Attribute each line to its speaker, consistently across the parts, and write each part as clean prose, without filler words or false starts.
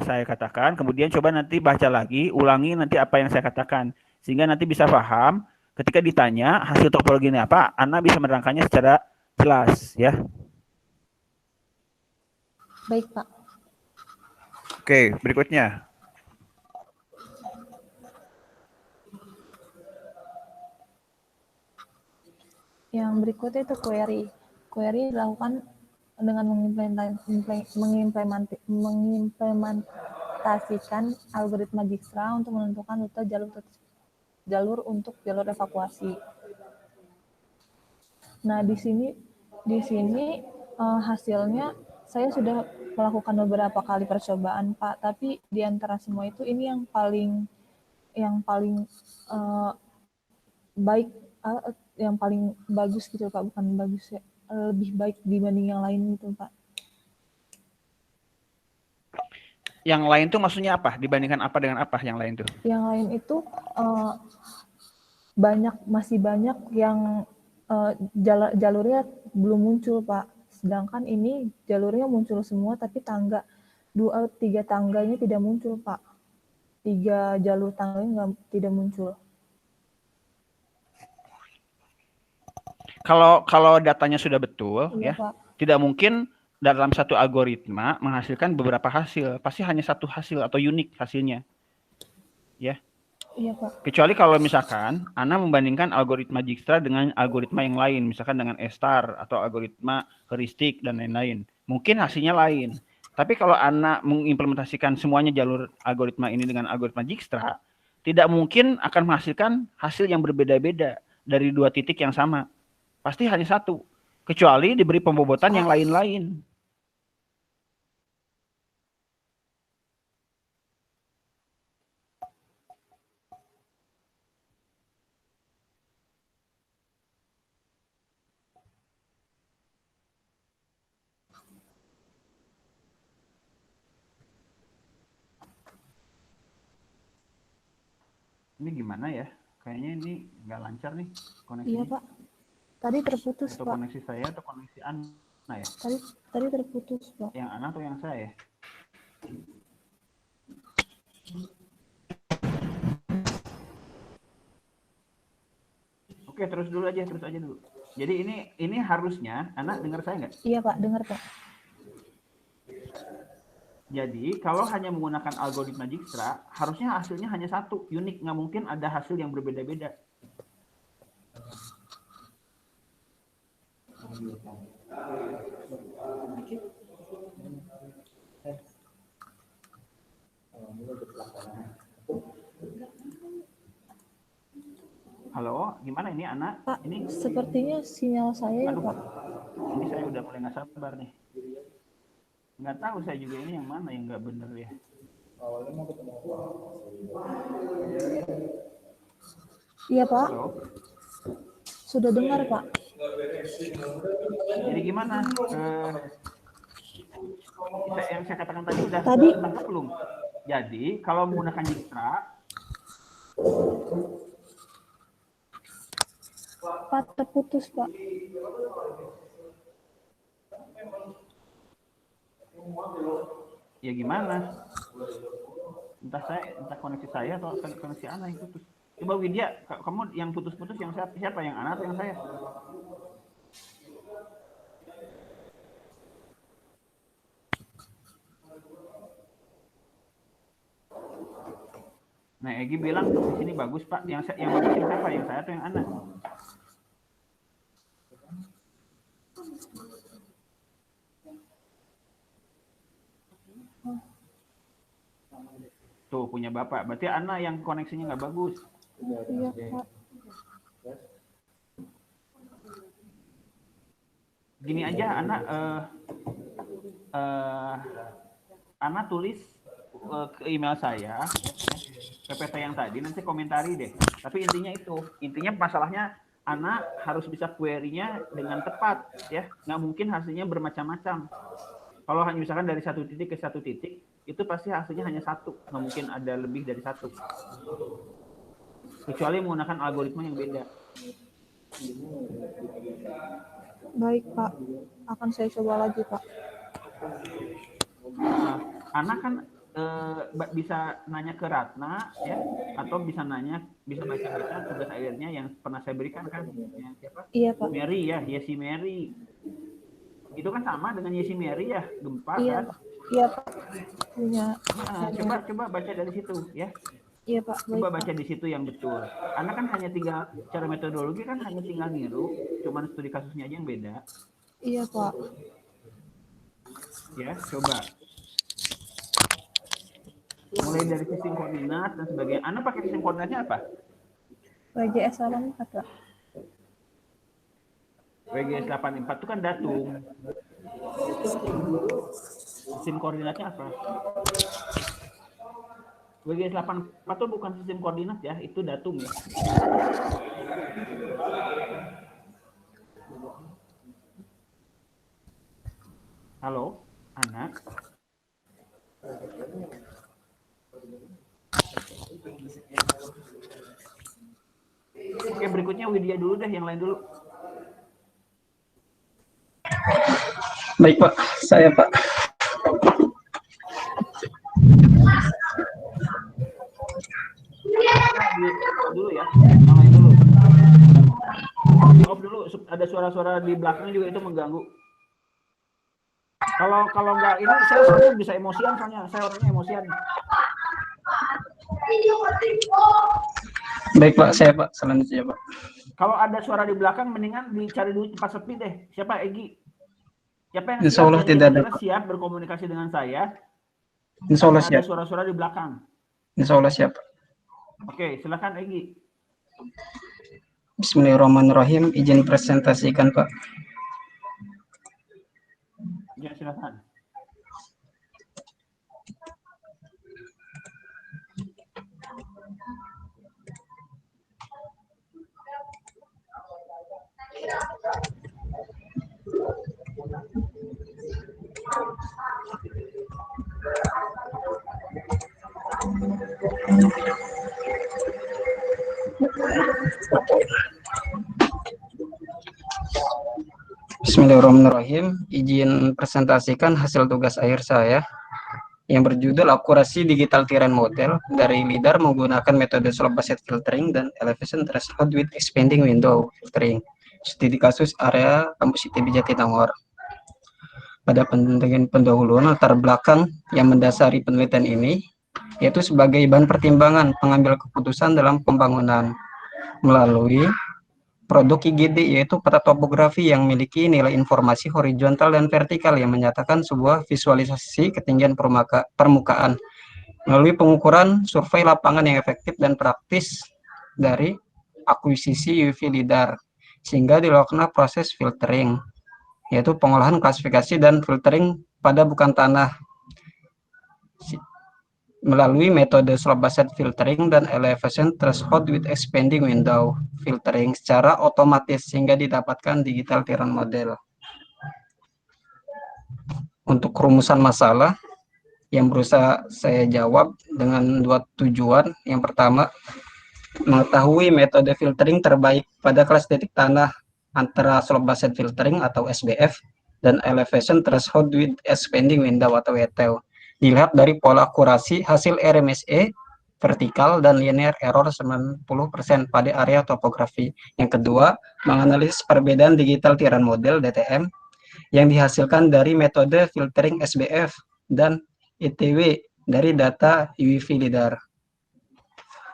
Speaker 1: saya katakan, kemudian coba nanti baca lagi, ulangi nanti apa yang saya katakan, sehingga nanti bisa paham. Ketika ditanya hasil topologi ini apa, Anda bisa menerangkannya secara jelas, ya.
Speaker 2: Baik, Pak.
Speaker 1: Oke, berikutnya.
Speaker 2: Yang berikutnya itu query. Query dilakukan dengan mengimplementasikan algoritma Dijkstra untuk menentukan rute jalur untuk jalur evakuasi. Nah, di sini hasilnya saya sudah melakukan beberapa kali percobaan, Pak, tapi di antara semua itu ini yang paling baik, yang paling bagus gitu, Pak, bukan bagus ya, lebih baik dibanding yang lain gitu, Pak.
Speaker 1: Yang lain tuh maksudnya apa? Dibandingkan apa dengan apa yang lain tuh?
Speaker 2: Yang lain itu masih banyak yang jalurnya belum muncul, Pak. Sedangkan ini jalurnya muncul semua, tapi 3 tangganya tidak muncul, Pak. 3 jalur tangganya tidak muncul.
Speaker 1: Kalau datanya sudah betul,
Speaker 2: Iya,
Speaker 1: ya,
Speaker 2: Pak.
Speaker 1: tidak mungkin dalam satu algoritma menghasilkan beberapa hasil. Pasti hanya satu hasil atau unik hasilnya, ya.
Speaker 2: Iya, Pak.
Speaker 1: Kecuali kalau misalkan Anda membandingkan algoritma Dijkstra dengan algoritma yang lain, misalkan dengan E-star atau algoritma heuristik dan lain-lain. Mungkin hasilnya lain. Tapi kalau Anda mengimplementasikan semuanya jalur algoritma ini dengan algoritma Dijkstra, tidak mungkin akan menghasilkan hasil yang berbeda-beda dari 2 titik yang sama. Pasti hanya satu. Kecuali diberi pembobotan yang lain-lain. Ini gimana ya? Kayaknya ini nggak lancar nih koneksinya.
Speaker 2: Iya, Pak. Tadi terputus,
Speaker 1: atau
Speaker 2: Pak.
Speaker 1: Koneksi saya atau koneksi Ana ya?
Speaker 2: Tadi terputus, Pak.
Speaker 1: Yang Ana atau yang saya? Oke, terus aja dulu. Jadi ini harusnya Ana dengar saya nggak?
Speaker 2: Iya, Pak, dengar, Pak.
Speaker 1: Jadi kalau hanya menggunakan algoritma Dijkstra, harusnya hasilnya hanya satu, unik, nggak mungkin ada hasil yang berbeda-beda. Halo, gimana ini Ana?
Speaker 2: Pak,
Speaker 1: ini
Speaker 2: sepertinya sinyal saya ya, Pak.
Speaker 1: Ini saya udah mulai nggak sabar nih. Nggak tahu saya juga ini yang mana yang nggak bener ya.
Speaker 2: Iya, Pak.
Speaker 1: Halo.
Speaker 2: Sudah dengar, Pak.
Speaker 1: Jadi gimana? Yang saya katakan tadi udah tangkap belum? Jadi kalau menggunakan Dijkstra,
Speaker 2: Pak, terputus, Pak.
Speaker 1: Ya gimana? Entah koneksi saya atau koneksi Ana yang putus. Coba Widya, kamu yang putus-putus yang siapa? Yang Ana atau yang saya? Nah, Egi bilang di sini bagus, Pak. Yang bagus yang siapa? Yang saya atau yang Ana? Tuh, punya Bapak. Berarti Ana yang koneksinya nggak bagus.
Speaker 2: Iya, Pak.
Speaker 1: Gini aja, Ana tulis ke email saya, PPT yang tadi, nanti komentari deh. Tapi intinya masalahnya Ana harus bisa query-nya dengan tepat, ya. Nggak mungkin hasilnya bermacam-macam. Kalau hanya misalkan dari satu titik ke satu titik, itu pasti hasilnya hanya satu. Nggak mungkin ada lebih dari satu. Kecuali menggunakan algoritma yang beda.
Speaker 2: Baik, Pak. Akan saya coba lagi, Pak.
Speaker 1: Ana kan bisa nanya ke Ratna ya, atau bisa baca tugas akhirnya yang pernah saya berikan kan, yang siapa?
Speaker 2: Iya, Pak.
Speaker 1: Mary ya, Yesi Mary. Itu kan sama dengan Yesi Mary ya, gempa
Speaker 2: Iya,
Speaker 1: kan?
Speaker 2: Pak. Iya, Pak. Punya.
Speaker 1: Coba baca dari situ ya.
Speaker 2: Iya, Pak.
Speaker 1: Coba
Speaker 2: Baik,
Speaker 1: baca
Speaker 2: Pak.
Speaker 1: di situ yang betul. Karena kan hanya tinggal cara metodologi kan hanya tinggal niru, cuman studi kasusnya aja yang beda.
Speaker 2: Iya, Pak.
Speaker 1: Ya, coba. Mulai dari sistem koordinat dan sebagainya. Anda pakai sistem koordinatnya apa?
Speaker 2: WGS 84, Pak.
Speaker 1: WGS 84 itu kan datum. Sistem koordinatnya apa? WGS 84 itu bukan sistem koordinat ya, itu datum ya. Halo, anak. Oke, berikutnya Widya dulu deh, yang lain dulu.
Speaker 3: Baik, Pak. Saya, Pak.
Speaker 1: Dulu ya, yang lain dulu. Off dulu, ada suara-suara di belakang juga itu mengganggu. Kalau nggak ini saya soalnya bisa emosian, soalnya saya orangnya emosian.
Speaker 3: Baik, Pak. Saya, Pak. Selanjutnya, Pak.
Speaker 1: Kalau ada suara di belakang, mendingan dicari dulu tempat sepi deh. Siapa, Egi? Siapa yang
Speaker 3: Insya Allah tidak ada, Pak.
Speaker 1: siap berkomunikasi dengan saya?
Speaker 3: Insya Allah
Speaker 1: ada
Speaker 3: siap.
Speaker 1: suara-suara di belakang.
Speaker 3: Insya Allah siap.
Speaker 1: Oke, silakan Egi.
Speaker 3: Bismillahirrahmanirrahim. Izin presentasikan, Pak.
Speaker 1: Ya, silakan.
Speaker 3: Bismillahirrahmanirrahim. Izin presentasikan hasil tugas akhir saya yang berjudul Akurasi Digital Tiran Model dari LIDAR menggunakan metode Slope Based Filtering dan Elevation Threshold with Expanding Window Filtering. Studi kasus area kampus ITB Jatinangor. Pada penelitian pendahuluan latar belakang yang mendasari penelitian ini, yaitu sebagai bahan pertimbangan pengambil keputusan dalam pembangunan melalui produk IGD, yaitu peta topografi yang memiliki nilai informasi horizontal dan vertikal yang menyatakan sebuah visualisasi ketinggian permukaan melalui pengukuran survei lapangan yang efektif dan praktis dari akuisisi UV LIDAR, sehingga dilakukan proses filtering, yaitu pengolahan, klasifikasi, dan filtering pada bukan tanah melalui metode Slope Based Filtering dan Elevation Threshold with Expanding Window Filtering secara otomatis sehingga didapatkan digital tiran model. Untuk rumusan masalah yang berusaha saya jawab dengan dua tujuan. Yang pertama, mengetahui metode filtering terbaik pada kelas titik tanah antara Slope Based Filtering atau SBF dan Elevation Threshold with Expanding Window atau ETW. Dilihat dari pola akurasi hasil RMSE vertikal dan linear error 90% pada area topografi. Yang kedua, menganalisis perbedaan digital tiran model DTM yang dihasilkan dari metode filtering SBF dan ITW dari data UV LIDAR.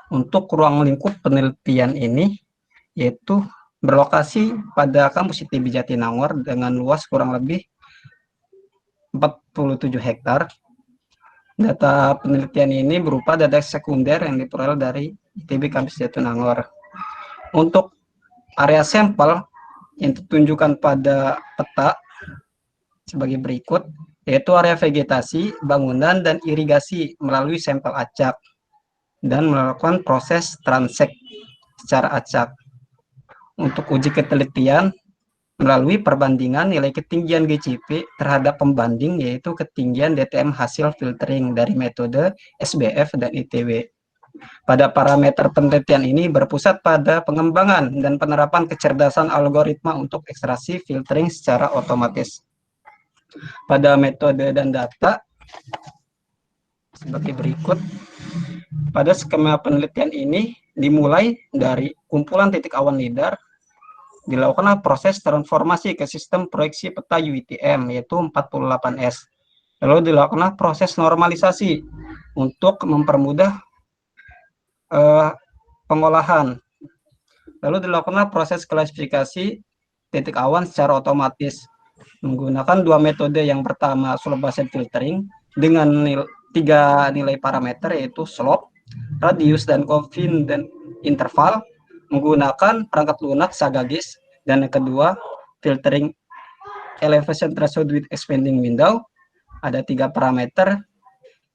Speaker 3: Untuk ruang lingkup penelitian ini yaitu berlokasi pada kampus ITB Jatinangor dengan luas kurang lebih 47 hektar. Data penelitian ini berupa data sekunder yang diperoleh dari ITB Kampus Jatinangor. Untuk area sampel yang ditunjukkan pada peta sebagai berikut, yaitu area vegetasi, bangunan, dan irigasi melalui sampel acak dan melakukan proses transek secara acak. Untuk uji ketelitian melalui perbandingan nilai ketinggian GCP terhadap pembanding, yaitu ketinggian DTM hasil filtering dari metode SBF dan ITW. Pada parameter penelitian ini berpusat pada pengembangan dan penerapan kecerdasan algoritma untuk ekstraksi filtering secara otomatis. Pada metode dan data, sebagai berikut. Pada skema penelitian ini dimulai dari kumpulan titik awan lidar, dilakukanlah proses transformasi ke sistem proyeksi peta UITM yaitu 48S. Lalu dilakukanlah proses normalisasi untuk mempermudah pengolahan. Lalu dilakukanlah proses klasifikasi titik awan secara otomatis menggunakan dua metode. Yang pertama slope based filtering dengan tiga nilai parameter yaitu slope, radius, dan confidence interval menggunakan perangkat lunak Sagaggis. Dan yang kedua filtering elevation threshold with expanding window, ada tiga parameter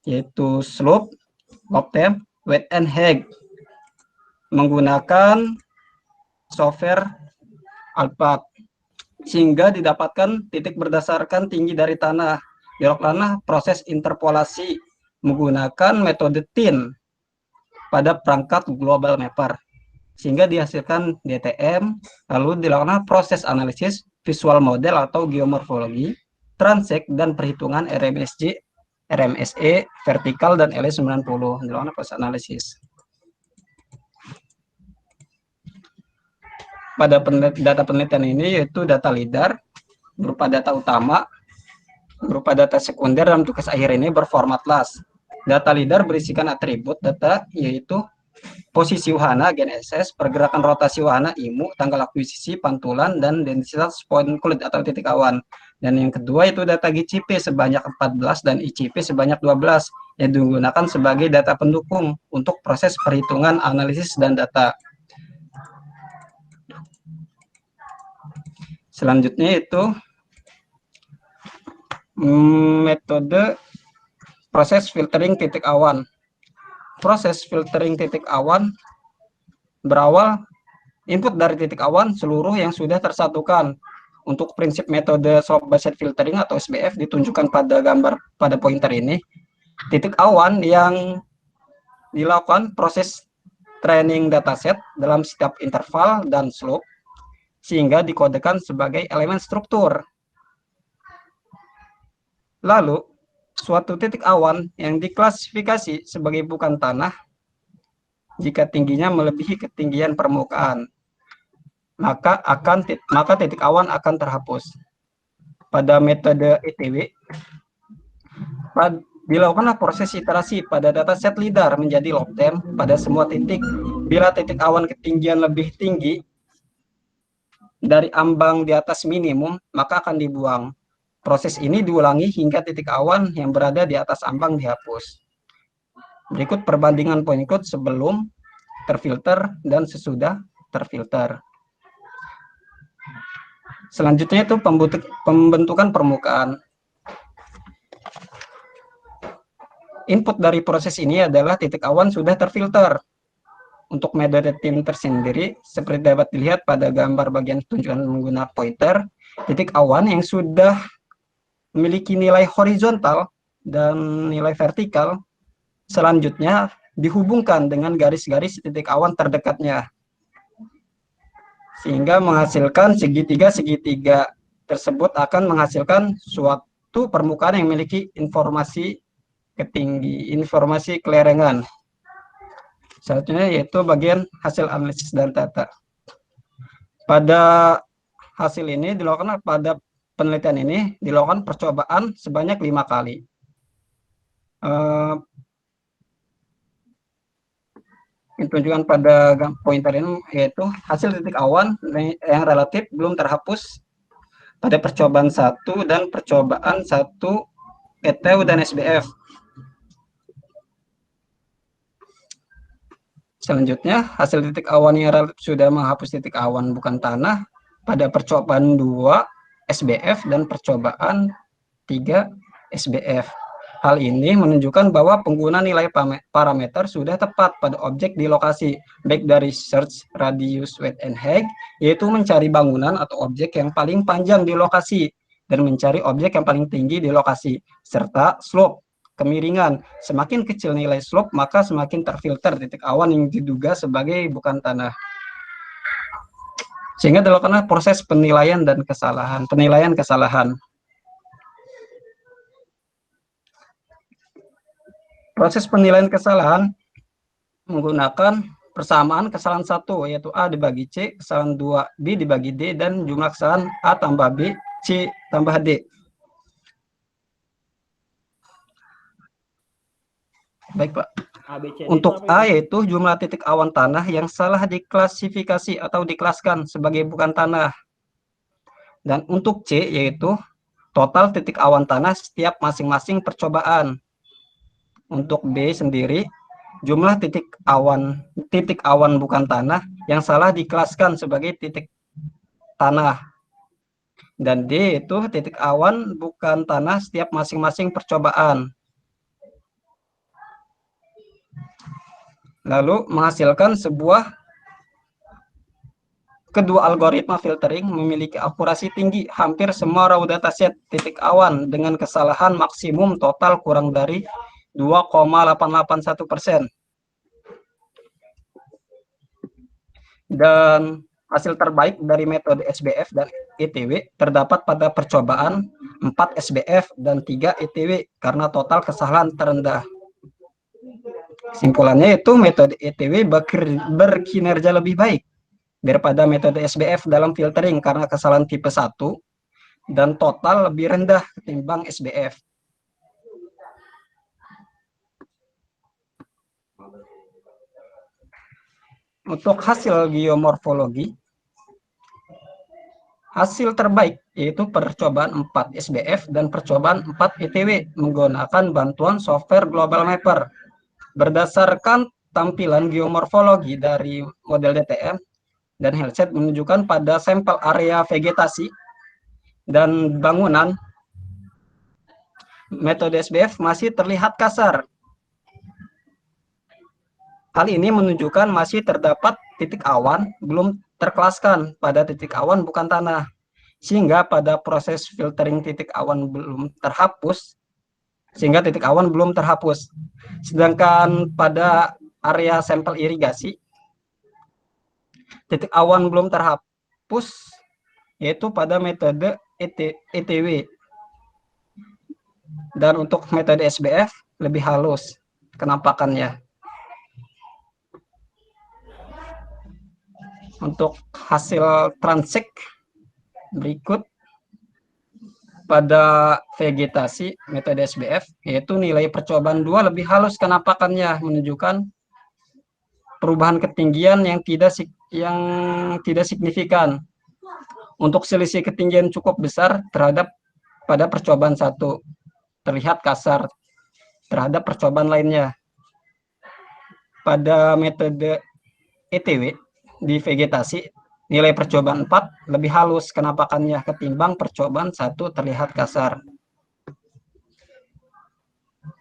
Speaker 3: yaitu slope, log temp, width, and height menggunakan software Alphard, sehingga didapatkan titik berdasarkan tinggi dari tanah. Dilakukanlah proses interpolasi menggunakan metode TIN pada perangkat global mapper, sehingga dihasilkan DTM. Lalu dilakukan proses analisis visual model atau geomorfologi, transect, dan perhitungan RMSE, vertikal, dan LE90. Dilakukan proses analisis. Pada data penelitian ini yaitu data lidar berupa data utama, berupa data sekunder, dan tugas akhir ini berformat LAS. Data lidar berisikan atribut data yaitu posisi wahana GNSS, pergerakan rotasi wahana IMU, tanggal akuisisi, pantulan, dan densitas poin kulit atau titik awan. Dan yang kedua itu data GCP sebanyak 14 dan ICP sebanyak 12 yang digunakan sebagai data pendukung untuk proses perhitungan, analisis, dan data. Selanjutnya itu metode proses filtering titik awan. Proses filtering titik awan berawal input dari titik awan seluruh yang sudah tersatukan. Untuk prinsip metode slope based filtering atau SBF ditunjukkan pada gambar pada pointer ini. Titik awan yang dilakukan proses training dataset dalam setiap interval dan slope, sehingga dikodekan sebagai elemen struktur. Lalu, suatu titik awan yang diklasifikasi sebagai bukan tanah jika tingginya melebihi ketinggian permukaan, maka titik awan akan terhapus. Pada metode ETW, dilakukanlah proses iterasi pada dataset lidar menjadi log temp pada semua titik. Bila titik awan ketinggian lebih tinggi dari ambang di atas minimum, maka akan dibuang. Proses ini diulangi hingga titik awan yang berada di atas ambang dihapus. Berikut perbandingan point cloud sebelum terfilter dan sesudah terfilter. Selanjutnya itu pembentukan permukaan. Input dari proses ini adalah titik awan sudah terfilter. Untuk metode TIN tersendiri, seperti dapat dilihat pada gambar bagian tunjukan menggunakan pointer, titik awan yang sudah memiliki nilai horizontal dan nilai vertikal, selanjutnya dihubungkan dengan garis-garis titik awan terdekatnya, sehingga menghasilkan segitiga-segitiga tersebut akan menghasilkan suatu permukaan yang memiliki informasi kelerengan. Selanjutnya yaitu bagian hasil analisis dan data. Pada hasil ini dilakukan pada penelitian ini dilakukan percobaan sebanyak 5 kali. Tunjukkan pada pointer ini yaitu hasil titik awan yang relatif belum terhapus pada percobaan 1 dan percobaan 1 ETW dan SBF. Selanjutnya, hasil titik awan yang relatif sudah menghapus titik awan bukan tanah pada percobaan 2 SBF dan percobaan 3 SBF. Hal ini menunjukkan bahwa pengguna nilai parameter sudah tepat pada objek di lokasi, baik dari search, radius, width, and height, yaitu mencari bangunan atau objek yang paling panjang di lokasi, dan mencari objek yang paling tinggi di lokasi, serta slope, kemiringan. Semakin kecil nilai slope, maka semakin terfilter titik awan yang diduga sebagai bukan tanah. Sehingga dilakukan proses penilaian kesalahan. Proses penilaian kesalahan menggunakan persamaan kesalahan 1, yaitu A dibagi C, kesalahan 2 B dibagi D, dan jumlah kesalahan A tambah B, C tambah D. Baik, Pak. Untuk A yaitu jumlah titik awan tanah yang salah diklasifikasi atau dikelaskan sebagai bukan tanah. Dan untuk C yaitu total titik awan tanah setiap masing-masing percobaan. Untuk B sendiri, jumlah titik awan bukan tanah yang salah dikelaskan sebagai titik tanah. Dan D itu titik awan bukan tanah setiap masing-masing percobaan. Lalu menghasilkan kedua algoritma filtering memiliki akurasi tinggi. Hampir semua raw dataset titik awan dengan kesalahan maksimum total kurang dari 2,881%. Dan hasil terbaik dari metode SBF dan ETW terdapat pada percobaan 4 SBF dan 3 ETW karena total kesalahan terendah. Kesimpulannya itu metode ETW berkinerja lebih baik daripada metode SBF dalam filtering karena kesalahan tipe 1 dan total lebih rendah ketimbang SBF. Untuk hasil geomorfologi, hasil terbaik yaitu percobaan 4 SBF dan percobaan 4 ETW menggunakan bantuan software Global Mapper. Berdasarkan tampilan geomorfologi dari model DTM dan headset menunjukkan pada sampel area vegetasi dan bangunan, metode SBF masih terlihat kasar. Hal ini menunjukkan masih terdapat titik awan belum terkelaskan pada titik awan bukan tanah, sehingga pada proses filtering titik awan belum terhapus, Sedangkan pada area sampel irigasi, titik awan belum terhapus, yaitu pada metode ETW. Dan untuk metode SBF lebih halus kenampakannya. Untuk hasil transek berikut pada vegetasi metode SBF, yaitu nilai percobaan 2 lebih halus kenampakannya, menunjukkan perubahan ketinggian yang tidak signifikan. Untuk selisih ketinggian cukup besar terhadap pada percobaan 1, terlihat kasar terhadap percobaan lainnya. Pada metode ETW di vegetasi, nilai percobaan 4 lebih halus kenampakannya ketimbang percobaan 1 terlihat kasar.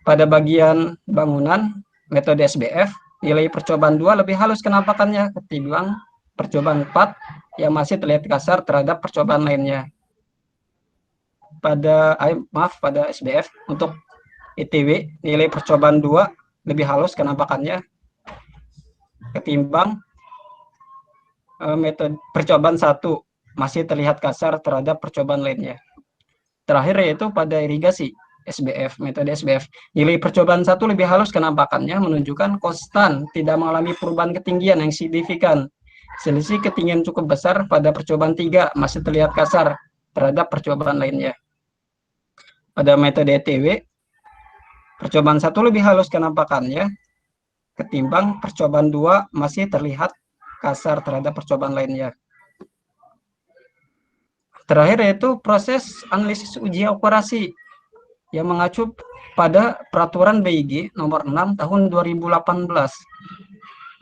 Speaker 3: Pada bagian bangunan metode SBF, nilai percobaan 2 lebih halus kenampakannya ketimbang percobaan 4 yang masih terlihat kasar terhadap percobaan lainnya. Pada SBF untuk ETW, nilai percobaan 2 lebih halus kenampakannya ketimbang metode percobaan 1 masih terlihat kasar terhadap percobaan lainnya. Terakhir yaitu pada irigasi SBF, metode SBF, nilai percobaan 1 lebih halus kenampakannya menunjukkan konstan, tidak mengalami perubahan ketinggian yang signifikan. Selisih ketinggian cukup besar pada percobaan 3 masih terlihat kasar terhadap percobaan lainnya. Pada metode ETW, percobaan 1 lebih halus kenampakannya ketimbang percobaan 2 masih terlihat kasar terhadap percobaan lainnya. Terakhir yaitu proses analisis uji akurasi yang mengacu pada peraturan BIG nomor 6 tahun 2018.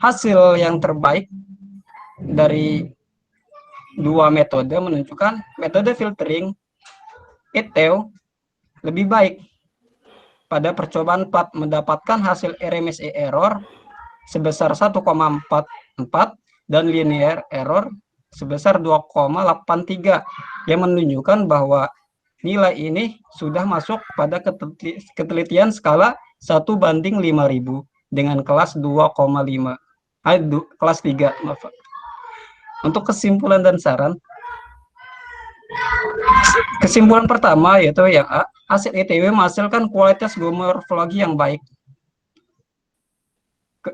Speaker 3: Hasil yang terbaik dari 2 metode menunjukkan metode filtering ETW lebih baik. Pada percobaan 4 mendapatkan hasil RMSE error sebesar 1,44 dan linear error sebesar 2,83 yang menunjukkan bahwa nilai ini sudah masuk pada ketelitian skala 1/5000 dengan kelas 2,5. Kelas 3, maaf. Untuk kesimpulan dan saran. Kesimpulan pertama yaitu yang A, hasil ETW menghasilkan kualitas geomorfologi yang baik.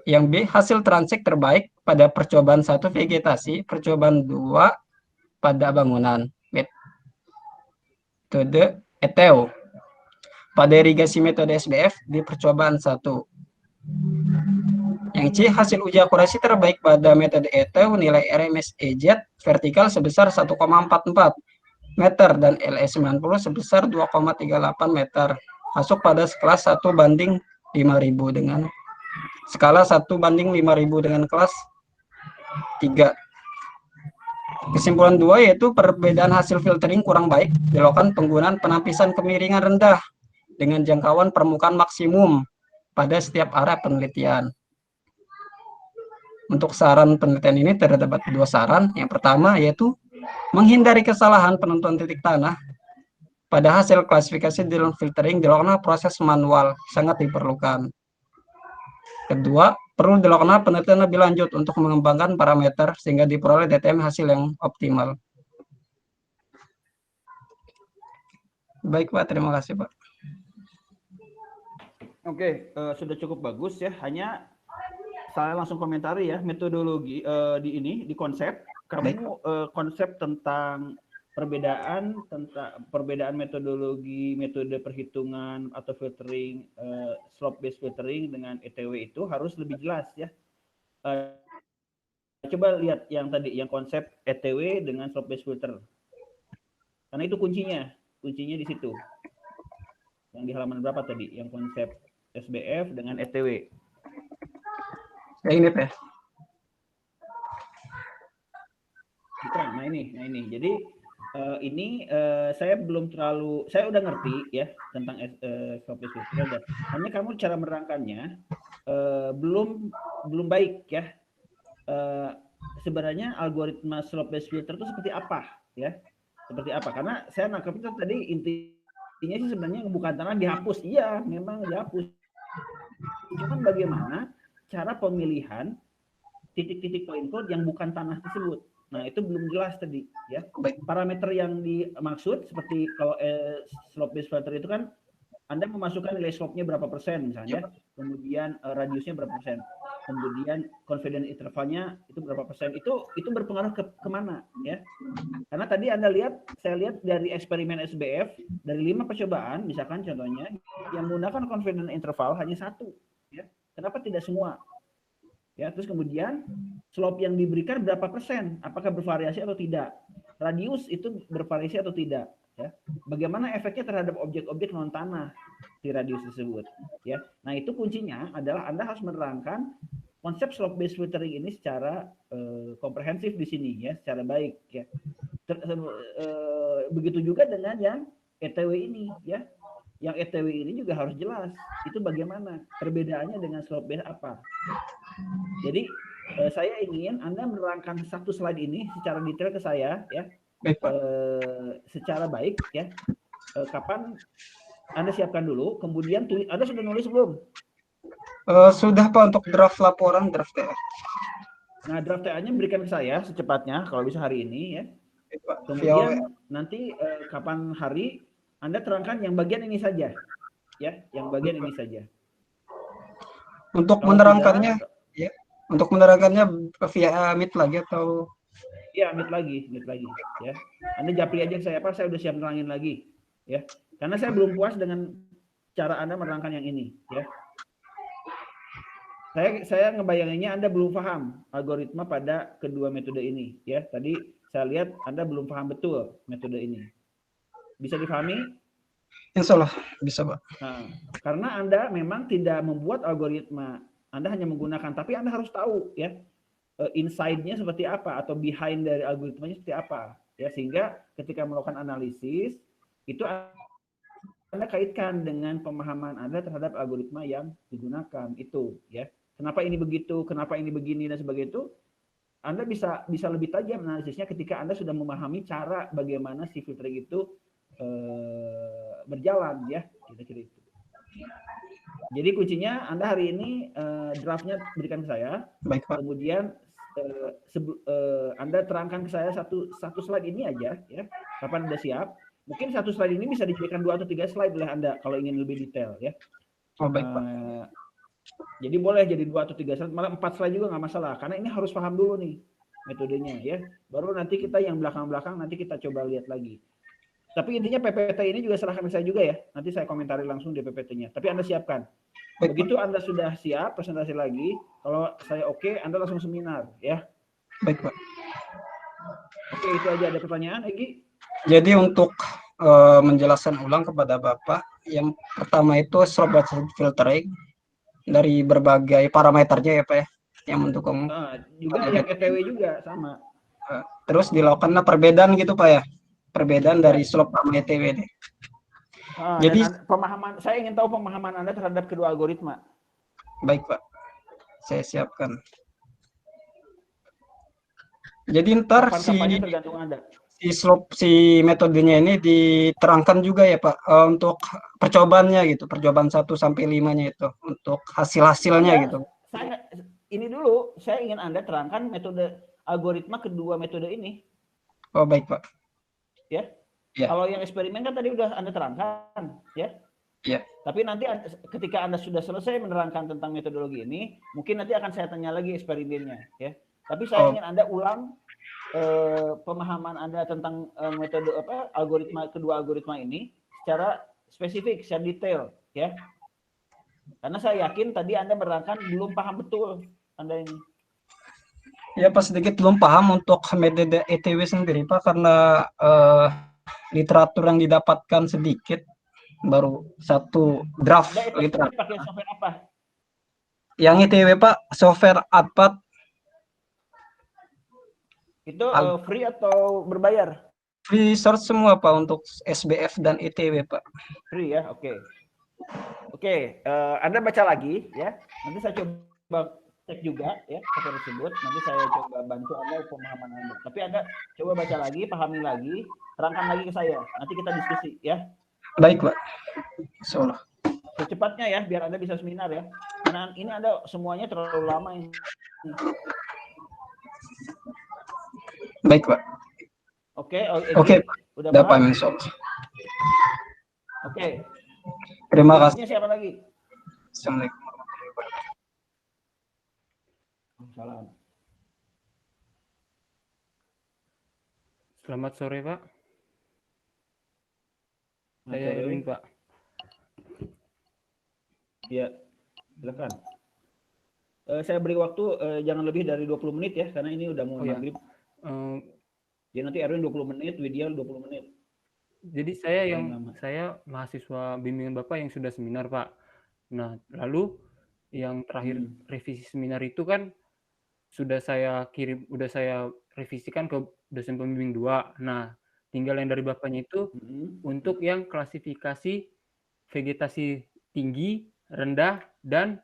Speaker 3: Yang B, hasil transek terbaik pada percobaan 1 vegetasi, percobaan 2 pada bangunan. Metode ETEO. Pada irigasi metode SBF di percobaan 1. Yang C, hasil uji akurasi terbaik pada metode ETEO nilai RMSEZ vertikal sebesar 1,44 meter dan LE90 sebesar 2,38 meter. Masuk pada skala 1/5000 dengan skala 1/5000 dengan kelas 3. Kesimpulan 2 yaitu perbedaan hasil filtering kurang baik dilakukan penggunaan penampisan kemiringan rendah dengan jangkauan permukaan maksimum pada setiap area penelitian. Untuk saran penelitian ini terdapat 2 saran. Yang pertama yaitu menghindari kesalahan penentuan titik tanah. Pada hasil klasifikasi dalam filtering dilakukan proses manual, sangat diperlukan. Kedua, perlu dilakukan penelitian lebih lanjut untuk mengembangkan parameter sehingga diperoleh DTM hasil yang optimal. Baik Pak, terima kasih Pak.
Speaker 1: Oke, sudah cukup bagus ya. Hanya saya langsung komentari ya, metodologi di konsep kamu konsep tentang perbedaan metodologi, metode perhitungan atau filtering, slope based filtering dengan ETW itu harus lebih jelas ya. Coba lihat yang tadi, yang konsep ETW dengan slope based filter. Karena itu kuncinya di situ. Yang di halaman berapa tadi? Yang konsep SBF dengan ETW.
Speaker 3: Yang ini Pak.
Speaker 1: Bukan, nah ini. Jadi ini saya belum terlalu, saya udah ngerti ya tentang slope based filter. Hanya kamu cara menerangkannya belum baik ya. Sebenarnya algoritma slope based filter itu seperti apa ya? Seperti apa? Karena saya nangkep itu tadi intinya sih sebenarnya bukan tanah dihapus. Iya, memang dihapus. Cuman bagaimana cara pemilihan titik-titik point cloud yang bukan tanah tersebut. Nah, itu belum jelas tadi ya. Parameter yang dimaksud seperti kalau slope based filter itu kan Anda memasukkan nilai slope-nya berapa persen misalnya, kemudian radiusnya berapa persen, kemudian confidence intervalnya itu berapa persen, itu berpengaruh ke kemana ya. Karena tadi saya lihat dari eksperimen SBF dari 5 percobaan misalkan contohnya yang menggunakan confidence interval hanya 1 ya. Kenapa tidak semua? Ya, terus kemudian slope yang diberikan berapa persen? Apakah bervariasi atau tidak? Radius itu bervariasi atau tidak? Ya. Bagaimana efeknya terhadap objek-objek non tanah di radius tersebut? Ya. Nah, itu kuncinya adalah Anda harus menerangkan konsep slope based filtering ini secara komprehensif di sini ya, secara baik ya. Begitu juga dengan yang ETW ini ya. Yang ETW ini juga harus jelas. Itu bagaimana perbedaannya dengan slope based apa? Jadi saya ingin Anda menerangkan satu slide ini secara detail ke saya ya, secara baik ya. Kapan Anda siapkan dulu, kemudian Anda sudah nulis belum?
Speaker 3: Sudah Pak, untuk draft laporan, draft TA.
Speaker 1: Nah, draft TA-nya berikan ke saya secepatnya kalau bisa hari ini ya. Kemudian nanti kapan hari Anda terangkan yang bagian ini saja ya, yang bagian ini saja.
Speaker 3: Untuk menerangkannya ya, untuk menerangkannya via Meet lagi atau?
Speaker 1: Iya, Meet lagi ya. Anda japri aja saya apa, saya udah siap nerangin lagi ya. Karena saya belum puas dengan cara Anda menerangkan yang ini ya. Saya ngebayanginnya Anda belum paham algoritma pada kedua metode ini ya. Tadi saya lihat Anda belum paham betul metode ini. Bisa dipahami?
Speaker 3: Insya Allah bisa Pak.
Speaker 1: Nah, karena Anda memang tidak membuat algoritma, Anda hanya menggunakan, tapi Anda harus tahu ya inside-nya seperti apa atau behind dari algoritmanya seperti apa ya, sehingga ketika melakukan analisis itu Anda kaitkan dengan pemahaman Anda terhadap algoritma yang digunakan itu ya. Kenapa ini begitu, kenapa ini begini dan sebagainya itu Anda bisa lebih tajam analisisnya ketika Anda sudah memahami cara bagaimana si filtering itu berjalan ya, kira-kira itu. Jadi kuncinya Anda hari ini draftnya berikan ke saya.
Speaker 3: Baik Pak.
Speaker 1: Kemudian Anda terangkan ke saya satu slide ini aja ya. Kapan Anda siap? Mungkin satu slide ini bisa dijadikan 2 atau 3 slide oleh Anda kalau ingin lebih detail ya.
Speaker 3: Oh baik Pak.
Speaker 1: Jadi boleh jadi 2 atau 3 slide, malah 4 slide juga nggak masalah. Karena ini harus paham dulu nih metodenya ya. Baru nanti kita yang belakang-belakang nanti kita coba lihat lagi. Tapi intinya PPT ini juga serahkan ke saya juga ya. Nanti saya komentari langsung di PPT-nya. Tapi Anda siapkan. Begitu Anda sudah siap presentasi lagi, kalau saya oke, Anda langsung seminar ya.
Speaker 3: Baik, Pak.
Speaker 1: Oke, itu aja. Ada pertanyaan, Egi?
Speaker 3: Jadi untuk menjelaskan ulang kepada Bapak, yang pertama itu slope budget filtering dari berbagai parameternya ya Pak ya, yang mendukung.
Speaker 1: Juga yang ETW juga sama.
Speaker 3: Terus dilakukanlah perbedaan gitu Pak ya, perbedaan dari slope sama ETW ini.
Speaker 1: Jadi pemahaman, saya ingin tahu pemahaman Anda terhadap kedua algoritma.
Speaker 3: Baik Pak, saya siapkan. Jadi ntar
Speaker 1: tergantung Anda.
Speaker 3: si metodenya ini diterangkan juga ya Pak, untuk percobaannya gitu, percobaan 1 sampai 5-nya itu, untuk hasil-hasilnya gitu.
Speaker 1: Ini dulu, saya ingin Anda terangkan metode algoritma kedua metode ini.
Speaker 3: Oh baik Pak.
Speaker 1: Ya. Kalau yang eksperimen kan tadi udah Anda terangkan, ya.
Speaker 3: Ya.
Speaker 1: Tapi nanti ketika Anda sudah selesai menerangkan tentang metodologi ini, mungkin nanti akan saya tanya lagi eksperimennya, ya. Tapi saya ingin Anda ulang pemahaman Anda tentang metode algoritma kedua algoritma ini secara spesifik, secara detail, ya. Karena saya yakin tadi Anda menerangkan belum paham betul Anda ini.
Speaker 3: Ya Pak, sedikit belum paham untuk metode ETW sendiri Pak, karena literatur yang didapatkan sedikit, baru 1 draft literatur.
Speaker 1: Pakai software apa?
Speaker 3: Yang ETW Pak, software Adpad.
Speaker 1: Itu free atau berbayar?
Speaker 3: Free source semua Pak untuk SBF dan ETW Pak.
Speaker 1: Free ya, oke. Oke, Anda baca lagi ya. Nanti saya coba cek juga ya software tersebut. Nanti saya coba bantu Anda pemahaman Anda. Tapi Anda coba baca lagi, pahami lagi, terangkan lagi ke saya. Nanti kita diskusi ya.
Speaker 3: Baik Pak. Insyaallah.
Speaker 1: Secepatnya ya, biar Anda bisa seminar ya. Karena ini Anda semuanya terlalu lama ini.
Speaker 3: Baik Pak.
Speaker 1: Oke.
Speaker 3: Udah paham insyaallah.
Speaker 1: Oke.
Speaker 3: Terima kasih.
Speaker 1: Siapa lagi?
Speaker 3: Assalamualaikum.
Speaker 1: Salam.
Speaker 4: Selamat sore Pak. Saya Erwin Pak.
Speaker 1: Ya, silakan. Saya beri waktu jangan lebih dari 20 menit ya, karena ini udah mau maghrib. Ya nanti Erwin 20 menit, Widya 20 menit.
Speaker 4: Jadi saya mahasiswa bimbingan Bapak yang sudah seminar Pak. Nah, lalu yang terakhir revisi seminar itu kan sudah saya revisikan ke dosen pembimbing 2. Nah, tinggal yang dari Bapaknya itu untuk yang klasifikasi vegetasi tinggi, rendah, dan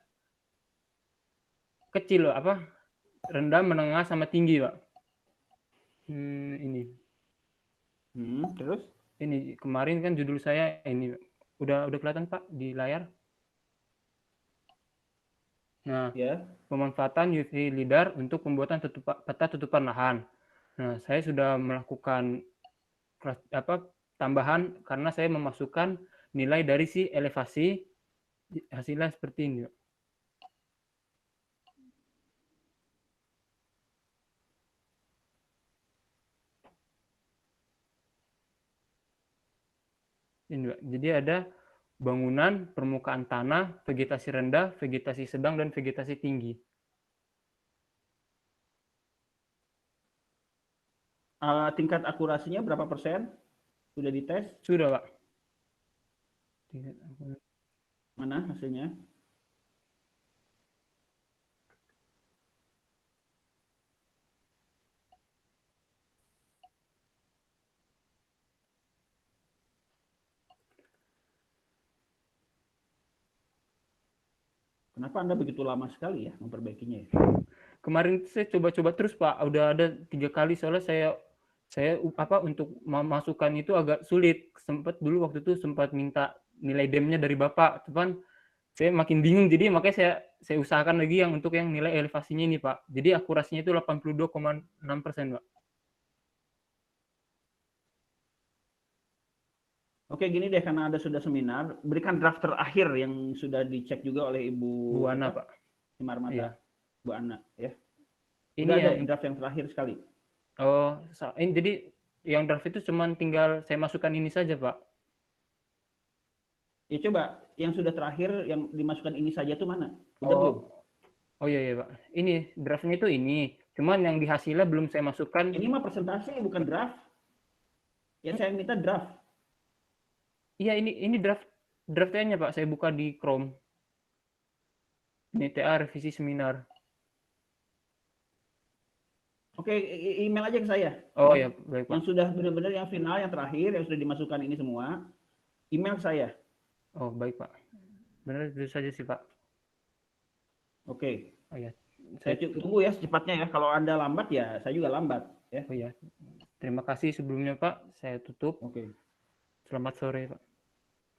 Speaker 4: kecil, rendah, menengah, sama tinggi, Pak. Ini.
Speaker 1: Terus?
Speaker 4: Ini kemarin kan judul saya ini udah kelihatan Pak di layar. Nah, pemanfaatan UV LIDAR untuk pembuatan peta tutupan lahan. Nah, saya sudah melakukan tambahan karena saya memasukkan nilai dari si elevasi, hasilnya seperti ini. Jadi ada bangunan, permukaan tanah, vegetasi rendah, vegetasi sedang, dan vegetasi tinggi.
Speaker 1: Tingkat akurasinya berapa persen? Sudah dites?
Speaker 4: Sudah, Pak.
Speaker 1: Mana hasilnya? Kenapa Anda begitu lama sekali ya memperbaikinya?
Speaker 4: Kemarin saya coba-coba terus Pak, udah ada 3 kali soalnya saya untuk memasukkan itu agak sulit. Dulu waktu itu sempat minta nilai DEM-nya dari Bapak, cuman saya makin bingung, jadi makanya saya usahakan lagi yang untuk yang nilai elevasinya ini Pak. Jadi akurasinya itu 82,6%, Pak.
Speaker 1: Oke, gini deh, karena ada sudah seminar, berikan draft terakhir yang sudah dicek juga oleh
Speaker 4: Bu Ana, Pak.
Speaker 1: Simarmata,
Speaker 4: Iya.
Speaker 1: Bu Ana, ya.
Speaker 4: Ini
Speaker 1: Udah ada
Speaker 4: yang
Speaker 1: draft yang terakhir sekali.
Speaker 4: ini jadi yang draft itu cuman tinggal saya masukkan ini saja, Pak.
Speaker 1: Ya coba, yang sudah terakhir yang dimasukkan ini saja tuh mana? Udah belum?
Speaker 4: Oh iya, Pak. Ini draftnya itu ini. Cuman yang di hasilnya belum saya masukkan.
Speaker 1: Ini mah presentasi bukan draft. Ya saya minta draft.
Speaker 4: Iya, ini draftnya Pak. Saya buka di Chrome. NTA revisi seminar.
Speaker 1: Oke, email aja ke saya.
Speaker 4: Oh ya, baik Pak.
Speaker 1: Yang sudah benar-benar yang final, yang terakhir, yang sudah dimasukkan ini semua, email ke saya.
Speaker 4: Oh baik Pak. Benar itu saja sih Pak.
Speaker 1: Oke.
Speaker 4: Oh ya.
Speaker 1: Saya tunggu ya secepatnya ya. Kalau Anda lambat ya saya juga lambat ya.
Speaker 4: Oh ya. Terima kasih sebelumnya Pak. Saya tutup.
Speaker 1: Oke.
Speaker 4: Selamat sore Pak.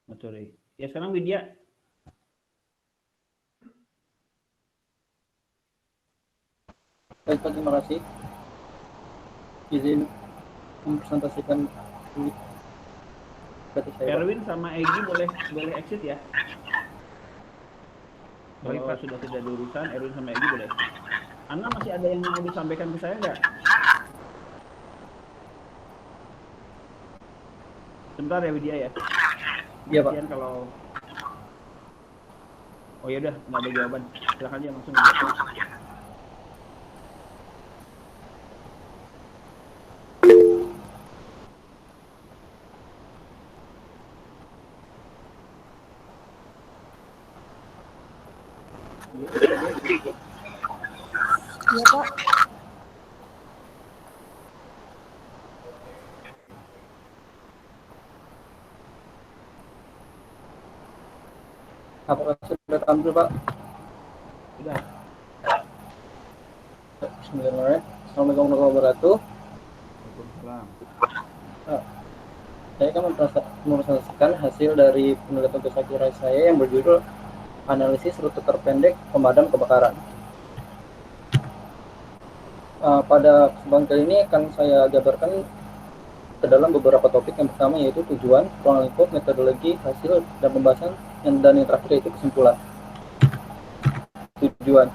Speaker 1: Selamat sore. Ya sekarang Widya.
Speaker 3: Baik Pak, terima kasih. Izin mempresentasikan
Speaker 1: Erwin sama Egy boleh exit ya.
Speaker 4: Baik,
Speaker 1: Kalau
Speaker 4: Pak.
Speaker 1: sudah tidak ada urusan, Erwin sama Egy boleh exit. Ana masih ada yang mau disampaikan ke saya nggak? Sebentar ya Widya ya.
Speaker 3: Iya Pak.
Speaker 1: Kemudian kalau oh ya udah nggak ada jawaban. Silakan aja langsung. Widya.
Speaker 2: Iya Pak.
Speaker 3: Apakah sudah tampil Pak?
Speaker 1: Sudah.
Speaker 3: Bismillahirrahmanirrahim. Assalamualaikum warahmatullahi wabarakatuh.
Speaker 1: Waalaikumsalam.
Speaker 3: Saya akan mempresentasikan hasil dari penelitian tugas akhir saya yang berjudul Analisis Rute Terpendek Pemadam Kebakaran. Pada kesempatan kali ini akan saya jabarkan ke dalam beberapa topik. Yang pertama yaitu tujuan, ruang lingkup, metodologi, hasil, dan pembahasan, dan yang terakhir yaitu kesimpulan. Tujuan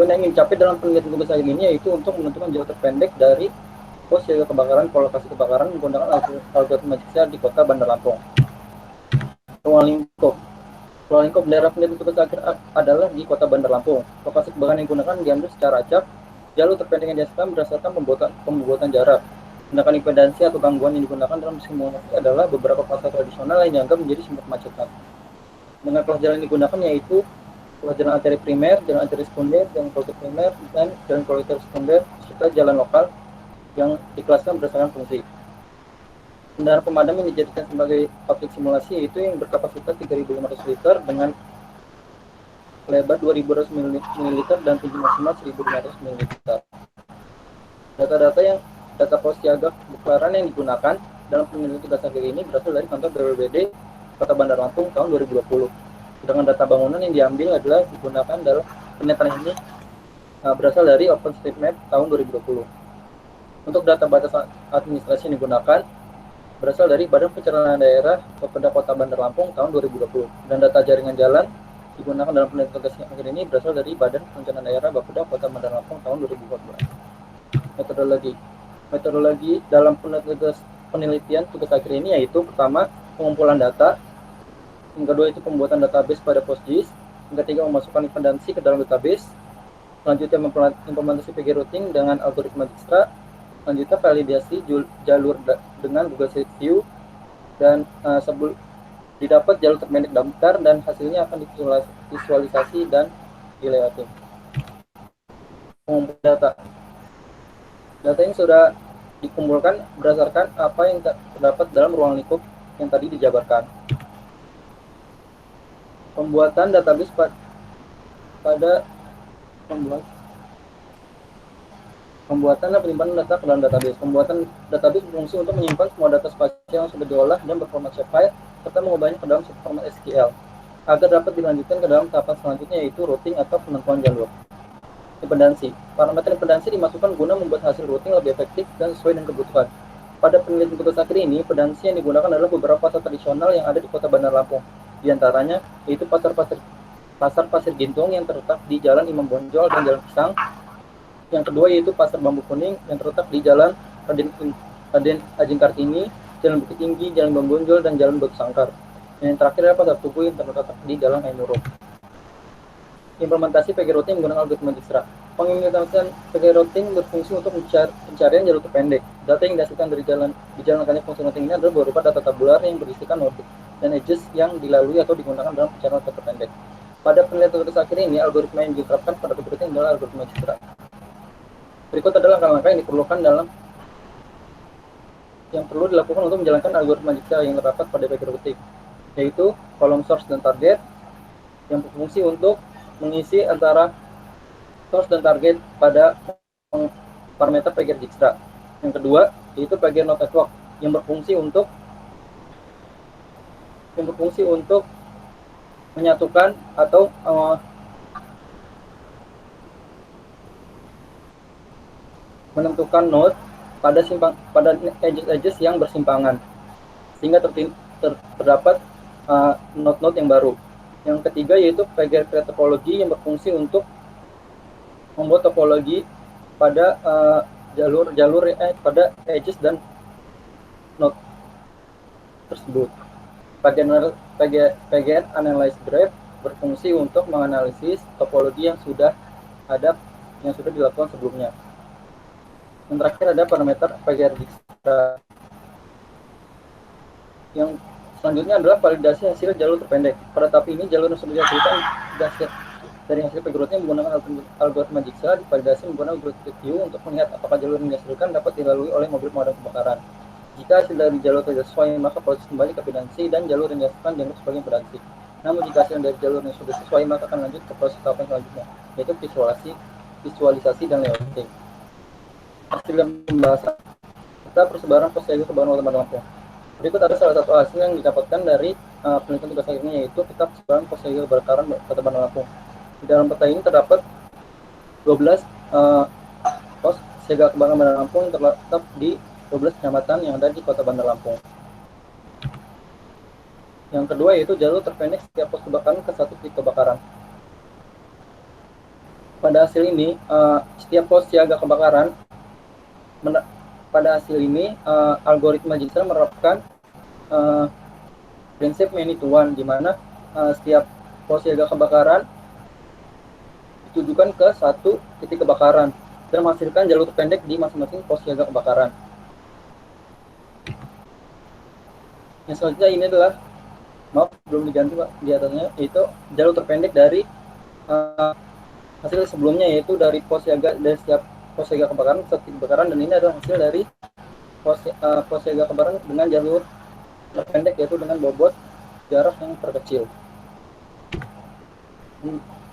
Speaker 3: yang ingin dicapai dalam penelitian tugas akhir ini yaitu untuk menentukan jalur terpendek dari pos jaga kebakaran ke lokasi kebakaran menggunakan algoritma Jigsaw di kota Bandar Lampung. Ruang lingkup daerah penelitian tugas akhir adalah di kota Bandar Lampung. Lokasi kebakaran yang digunakan diambil secara acak. Jalur terpendek yang dihasilkan berdasarkan pembuatan jarak. Tindakan impedansi atau gangguan yang digunakan dalam simulasi adalah beberapa pasar tradisional yang dianggap menjadi sumber kemacetan. Dengan kelas jalan yang digunakan yaitu kelas jalan arteri primer, jalan arteri sekunder, jalan kolektor primer, dan jalan kolektor sekunder, serta jalan lokal yang dikelaskan berdasarkan fungsi. Kendaraan pemadam yang dijadikan sebagai objek simulasi yaitu yang berkapasitas 3.500 liter dengan lebar 2.200 ml dan tinggi maksimal 1.500 ml. Data pos siaga kebakaran yang digunakan dalam penelitian tugas akhir ini berasal dari kantor BPBD Kota Bandar Lampung tahun 2020. Sedangkan data bangunan yang diambil adalah digunakan dalam penelitian ini berasal dari OpenStreetMap tahun 2020. Untuk data batas administrasi yang digunakan berasal dari Badan Pencernaan Daerah Bapeda Kota Bandar Lampung tahun 2020. Dan data jaringan jalan digunakan dalam penelitian tugas akhir ini berasal dari Badan Perencanaan Daerah Bapeda Kota Bandar Lampung tahun 2014. Metodologi dalam penelitian tugas akhir ini yaitu pertama pengumpulan data, yang kedua itu pembuatan database pada PostGIS, yang ketiga memasukkan impedansi ke dalam database, selanjutnya implementasi PG routing dengan algoritma Dijkstra, selanjutnya validasi jalur dengan Google Street View, dan didapat jalur terpendek daftar dan hasilnya akan divisualisasi dan dilayouting. Pengumpulan data. Data ini sudah dikumpulkan berdasarkan apa yang terdapat dalam ruang lingkup yang tadi dijabarkan. Pembuatan database Pembuatan dan penyimpanan data ke dalam database. Pembuatan database berfungsi untuk menyimpan semua data spasial yang sudah diolah dan berformat shapefile serta mengubahnya ke dalam format SQL agar dapat dilanjutkan ke dalam tahapan selanjutnya yaitu routing atau penentuan jalur. Impedansi. Parameter impedansi dimasukkan guna membuat hasil routing lebih efektif dan sesuai dengan kebutuhan.
Speaker 5: Pada penelitian tugas akhir ini, pedangsi yang digunakan adalah beberapa pasar tradisional yang ada di Kota Bandar Lampung. Di antaranya yaitu pasar Pasir Gintung yang terletak di Jalan Imam Bonjol dan Jalan Pisang. Yang kedua yaitu Pasar Bambu Kuning yang terletak di Jalan Raden Ajeng Kartini, Jalan Bukit Tinggi, Jalan Imam Bonjol, dan Jalan Batu Sangkar. Dan yang terakhir adalah Pasar Tugu yang terletak di Jalan Ainurung. Implementasi PG routing menggunakan algoritma Dijkstra. Pengimplementasian PG routing berfungsi untuk pencarian jalur terpendek. Data yang dihasilkan dari dijalankannya fungsi routing ini adalah berupa data tabular yang berisikan node dan edges yang dilalui atau digunakan dalam pencarian data terpendek. Pada penelitian tugas akhir ini, algoritma yang diterapkan pada PG routing adalah algoritma Dijkstra. Berikut adalah langkah-langkah yang diperlukan yang perlu dilakukan untuk menjalankan algoritma Dijkstra yang terdapat pada PG routing, yaitu kolom source dan target yang berfungsi untuk mengisi antara source dan target pada parameter PG Dijkstra. Yang kedua, yaitu PG node network yang berfungsi untuk menyatukan atau menentukan node pada edges yang bersimpangan sehingga terdapat node-node yang baru. Yang ketiga yaitu PG create topology yang berfungsi untuk membuat topologi pada pada edges dan node tersebut. PG analyze graph berfungsi untuk menganalisis topologi yang sudah dilakukan sebelumnya. Yang terakhir ada parameter PG Dijkstra. Yang selanjutnya adalah validasi hasil jalur terpendek. Pada tahap ini jalur yang sudah dihasilkan dari hasil PG routing menggunakan algoritma Dijkstra divalidasi menggunakan algoritma Q untuk melihat apakah jalur yang dihasilkan dapat dilalui oleh mobil pemadam kebakaran. Jika hasil dari jalur tidak sesuai, maka proses kembali ke impedansi dan jalur yang dihasilkan dianggap sebagai impedansi. Namun jika hasil dari jalur yang sudah sesuai, maka akan lanjut ke proses tahapan selanjutnya, yaitu visualisasi dan layouting. Hasil dan pembahasan serta persebaran posisi kebaran Kota Bandar Lampung. Berikut ada salah satu hasil yang didapatkan dari penelitian tugas akhirnya, yaitu peta persebaran posisi kebakaran Kota Bandar Lampung. Di dalam peta ini terdapat 12 pos siaga kebakaran Bandar Lampung yang terletak di 12 kecamatan yang ada di Kota Bandar Lampung. Yang kedua yaitu jalur terpendek setiap pos kebakaran ke satu titik kebakaran. Pada hasil ini, setiap pos siaga kebakaran algoritma Dijkstra menerapkan prinsip many to one, di mana setiap pos siaga kebakaran ditujukan ke satu titik kebakaran dan menghasilkan jalur terpendek di masing-masing pos siaga kebakaran. Yang selanjutnya ini adalah, maaf belum diganti Pak di atasnya, yaitu jalur terpendek dari hasil sebelumnya, yaitu dari pos siaga dari setiap pos siaga kebakaran ke titik kebakaran, dan ini adalah hasil dari pos siaga kebakaran dengan jalur terpendek, yaitu dengan bobot jarak yang terkecil.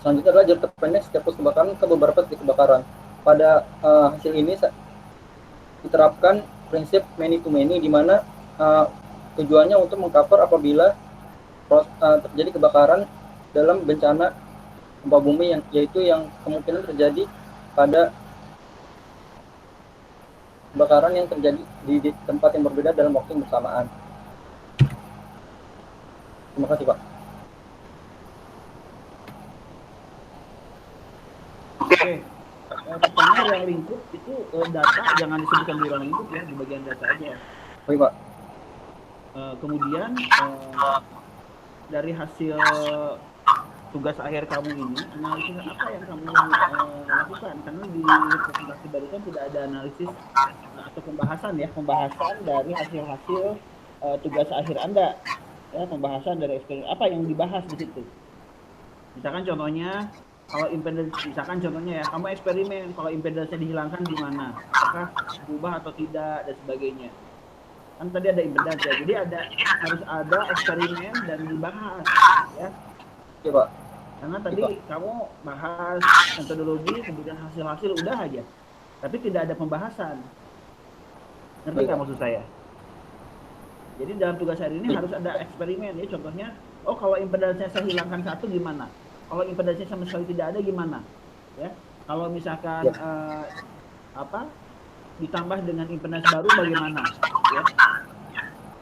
Speaker 5: Selanjutnya adalah jalur terpendek setiap pos kebakaran ke beberapa titik kebakaran. Pada hasil ini diterapkan prinsip many to many, di mana tujuannya untuk mengcover apabila terjadi kebakaran dalam bencana gempa bumi yaitu yang kemungkinan terjadi pada kebakaran yang terjadi di tempat yang berbeda dalam waktu yang bersamaan. Terima kasih Pak.
Speaker 1: Oke. Pertama ruang lingkup itu data jangan disebutkan di ruang lingkup ya, di bagian data aja.
Speaker 5: Baik Pak.
Speaker 1: Kemudian dari hasil tugas akhir kamu ini, analisis apa yang kamu lakukan? Karena di presentasi barusan tidak ada analisis atau pembahasan dari hasil-hasil tugas akhir Anda. Ya, pembahasan dari eksperimen apa yang dibahas di situ. Misalkan contohnya, kalau impedansi, misalkan contohnya ya, kamu eksperimen, kalau impedansinya dihilangkan di mana? Apakah berubah atau tidak dan sebagainya. Kan tadi ada impedansi ya, jadi harus ada eksperimen dan dibahas ya.
Speaker 5: Oke Pak.
Speaker 1: Karena tadi kamu bahas metodologi, kemudian hasil-hasil udah aja, tapi tidak ada pembahasan. Ngerti nggak maksud saya? Jadi dalam tugas hari ini harus ada eksperimen ya. Contohnya, kalau impedansinya saya hilangkan satu gimana? Kalau impedansinya sama sekali tidak ada gimana? Ya, kalau misalkan ditambah dengan impedansi baru bagaimana? ya.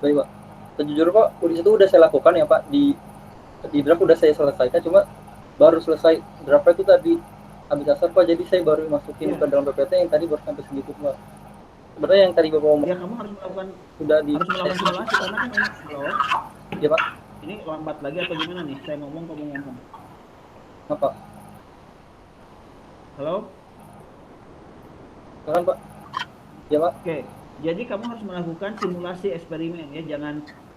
Speaker 5: Baik Pak. Sejujurnya Pak, udah itu udah saya lakukan ya Pak, di draft udah saya selesaikan, cuma baru selesai draft itu tadi habis asar Pak, jadi saya baru masukin ke dalam PPT yang tadi baru sampai segitu Pak. Sebenarnya yang tadi Bapak ngomong
Speaker 1: Ya kamu harus melakukan simulasi karena kan ini
Speaker 5: ya Pak.
Speaker 1: Ini lambat lagi atau gimana nih? Saya ngomong kamu ngomong.
Speaker 5: Apa?
Speaker 1: Halo?
Speaker 5: Silakan Pak. Ya Pak.
Speaker 1: Oke. Jadi kamu harus melakukan simulasi eksperimen ya,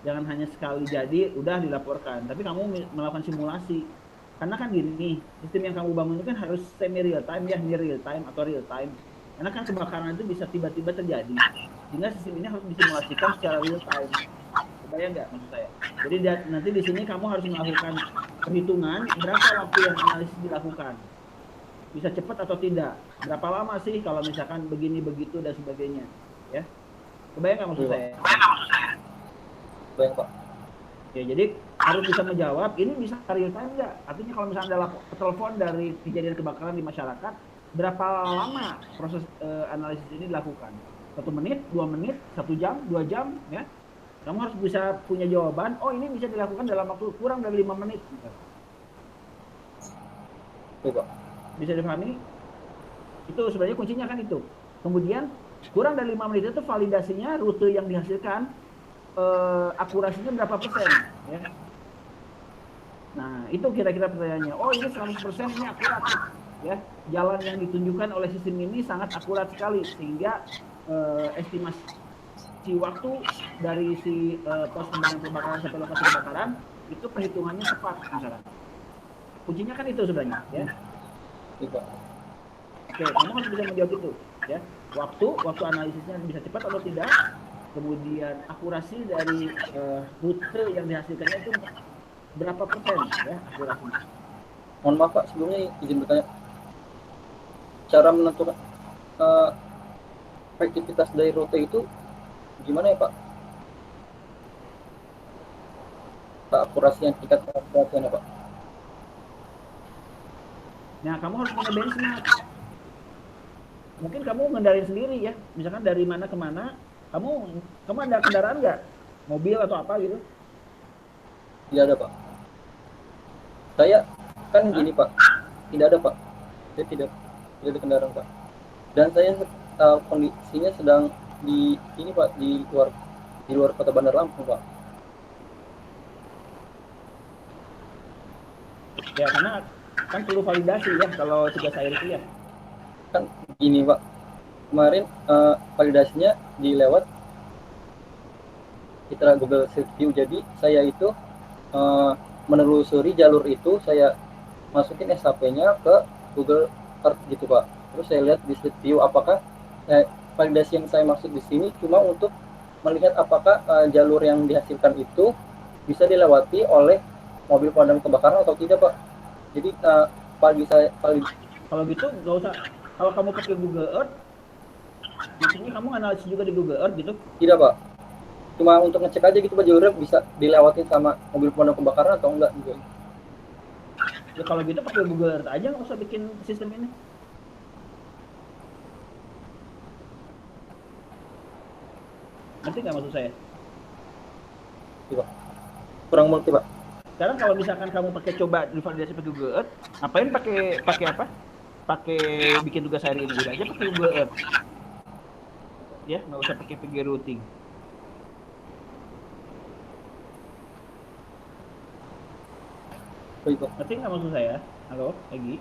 Speaker 1: jangan hanya sekali jadi udah dilaporkan, tapi kamu melakukan simulasi. Karena kan gini, sistem yang kamu bangun itu kan harus semi real time ya, near real time atau real time. Karena kan kebakaran itu bisa tiba-tiba terjadi, sehingga sistem ini harus disimulasikan secara real time. Kebayang nggak maksud saya? Jadi nanti di sini kamu harus melakukan perhitungan berapa waktu yang analisis dilakukan. Bisa cepat atau tidak? Berapa lama sih kalau misalkan begini begitu dan sebagainya, ya? Kebayang nggak maksud saya?
Speaker 5: Bayang Pak.
Speaker 1: Ya, jadi harus bisa menjawab. Ini bisa real time nggak? Artinya kalau misalnya ada telepon dari kejadian kebakaran di masyarakat, berapa lama proses analisis ini dilakukan? 1 menit, 2 menit, 1 jam, 2 jam, ya? Kamu harus bisa punya jawaban. Oh, ini bisa dilakukan dalam waktu kurang dari 5 menit.
Speaker 5: Baik Pak.
Speaker 1: Bisa dipahami? Itu sebenarnya kuncinya kan itu. Kemudian kurang dari 5 menit itu validasinya rute yang dihasilkan akurasinya berapa persen ya. Nah, itu kira-kira pertanyaannya. Oh, ini 100% ini akurat ya. Jalan yang ditunjukkan oleh sistem ini sangat akurat sekali sehingga estimasi waktu dari si pos pengendalian kebakaran sampai lokasi kebakaran itu perhitungannya tepat misalkan. Kuncinya kan itu sebenarnya ya.
Speaker 5: Baik Pak.
Speaker 1: Oke, kamu harus bisa menjawab itu ya. Waktu analisisnya bisa cepat atau tidak, kemudian akurasi dari rute yang dihasilkannya itu berapa persen ya akurasinya.
Speaker 5: Mohon maaf Pak, sebelumnya izin bertanya. Cara menentukan efektivitas dari rute itu gimana ya Pak? Akurasi yang tingkat akurasinya Pak.
Speaker 1: Nah, kamu harus punya benchmark. Mungkin kamu ngendalin sendiri ya, misalkan dari mana ke mana. Kamu ada kendaraan nggak? Mobil atau apa gitu?
Speaker 5: Tidak ada Pak. Saya kan gini Pak, tidak ada Pak. Saya tidak ada kendaraan Pak. Dan saya kondisinya sedang di ini Pak, di luar kota Bandar Lampung Pak.
Speaker 1: Ya karena kan perlu validasi ya kalau tugas air itu ya.
Speaker 5: Kan gini Pak, kemarin validasinya dilewat citra Google Street View. Jadi saya itu menelusuri jalur itu, saya masukin SHP-nya ke Google Earth gitu Pak. Terus saya lihat di Street View apakah validasi yang saya maksud di sini cuma untuk melihat apakah jalur yang dihasilkan itu bisa dilewati oleh mobil pemadam kebakaran atau tidak Pak. Jadi
Speaker 1: kalau gitu nggak usah. Kalau kamu pakai Google Earth, maksudnya kamu analisis juga di Google Earth gitu?
Speaker 5: Tidak Pak. Cuma untuk ngecek aja gitu Pak, jalurnya bisa dilewatin sama mobil pemadam kebakaran atau enggak gitu.
Speaker 1: Ya kalau gitu pakai Google Earth aja, nggak usah bikin sistem ini. Ngerti nggak maksud saya?
Speaker 5: Iya, Pak. Kurang mengerti Pak.
Speaker 1: Sekarang kalau misalkan kamu pakai coba divalidasi pakai Google Earth, ngapain pakai apa? Pakai bikin tugas hari ini, udah aja pakai Google Earth. Ya, nggak usah pakai PG routing.
Speaker 5: Baik Pak.
Speaker 1: Ngerti nggak maksud saya? Halo, Egi?